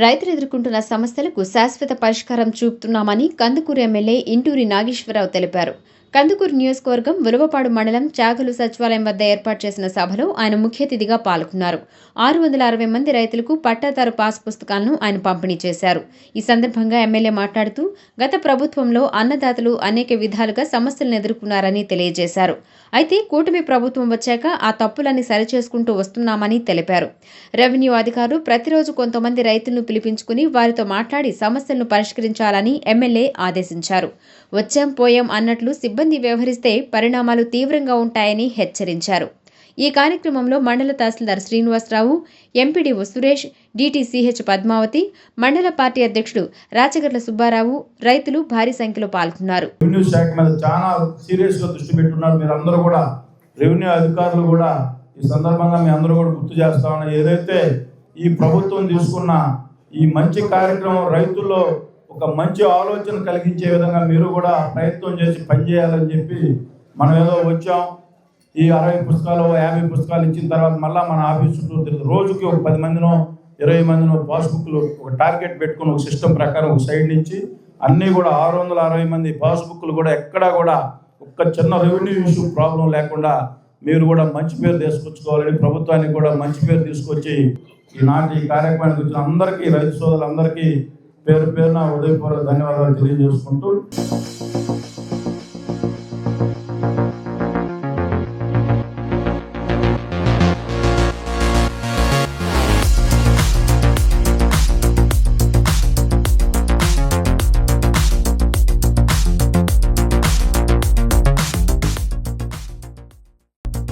రైతులు ఎదుర్కొంటున్న సమస్యలకు శాశ్వత పరిష్కారం చూపుతున్నామని కందుకూరు ఎమ్మెల్యే ఇంటూరి నాగేశ్వరరావు తెలిపారు. కందుకూరు నియోజకవర్గం ఉలవపాడు మండలం చాగలు సచివాలయం వద్ద ఏర్పాటు చేసిన సభలో ఆయన ముఖ్య అతిథిగా పాల్గొన్నారు. 660 మంది రైతులకు పట్టాదారు పాస్ పుస్తకాలను ఆయన పంపిణీ చేశారు. ఈ సందర్భంగా ఎమ్మెల్యే మాట్లాడుతూ గత ప్రభుత్వంలో అన్నదాతలు అనేక విధాలుగా సమస్యలను ఎదుర్కొన్నారని తెలియజేశారు. అయితే కూటమి ప్రభుత్వం వచ్చాక ఆ తప్పులన్నీ సరిచేసుకుంటూ వస్తున్నామని తెలిపారు. రెవెన్యూ అధికారులు ప్రతిరోజు కొంతమంది రైతులను పిలిపించుకుని వారితో మాట్లాడి సమస్యలను పరిష్కరించాలని ఎమ్మెల్యే ఆదేశించారు. వచ్చాం పోయాం అన్నట్లు సిబ్బంది వ్యవహరిస్తే పరిణామాలు తీవ్రంగా ఉంటాయని హెచ్చరించారు. ఈ కార్యక్రమంలో మండల తహసీల్దార్ శ్రీనివాసరావు, ఎంపీడీఓ సురేష్, డీటీసీహెచ్ పద్మావతి, మండల పార్టీ అధ్యక్షుడు రాచగట్ల సుబ్బారావు, రైతులు భారీ సంఖ్యలో పాల్గొన్నారు. రెవెన్యూ శాఖ మీద చాలా సీరియస్ గా దృష్టి పెట్టున్నారు. మీరందరూ కూడా రెవెన్యూ అధికారులు కూడా ఈ సందర్భంగా మీ అందరూ కూడా గుర్తు చేస్తా ఉన్నారు. ఏదైతే ఈ ప్రభుత్వం తీసుకున్న ఈ మంచి కార్యక్రమం రైతుల్లో ఒక మంచి ఆలోచన కలిగించే విధంగా మీరు కూడా ప్రయత్నం చేసి పనిచేయాలని చెప్పి మనం ఏదో వచ్చాం, ఈ 60 పుస్తకాలు 50 పుస్తకాలు ఇచ్చిన తర్వాత మళ్ళీ మన ఆఫీస్ చుట్టూ తిరుగుతుంది. రోజుకి ఒక 10 మందినో 20 మందినో పాస్బుక్లు ఒక టార్గెట్ పెట్టుకుని ఒక సిస్టమ్ ప్రకారం ఒక సైడ్ నుంచి అన్నీ కూడా 660 మంది పాస్బుక్లు కూడా ఎక్కడా కూడా ఒక్క చిన్న రెవెన్యూ ఇష్యూ ప్రాబ్లం లేకుండా మీరు కూడా మంచి పేరు తీసుకొచ్చుకోవాలని, ప్రభుత్వానికి కూడా మంచి పేరు తీసుకొచ్చి ఈనాటి ఈ కార్యక్రమానికి వచ్చిన అందరికీ, రైతు సోదరులందరికీ పేరు పేరున ఉదయపూర్వక ధన్యవాదాలు తెలియజేసుకుంటూ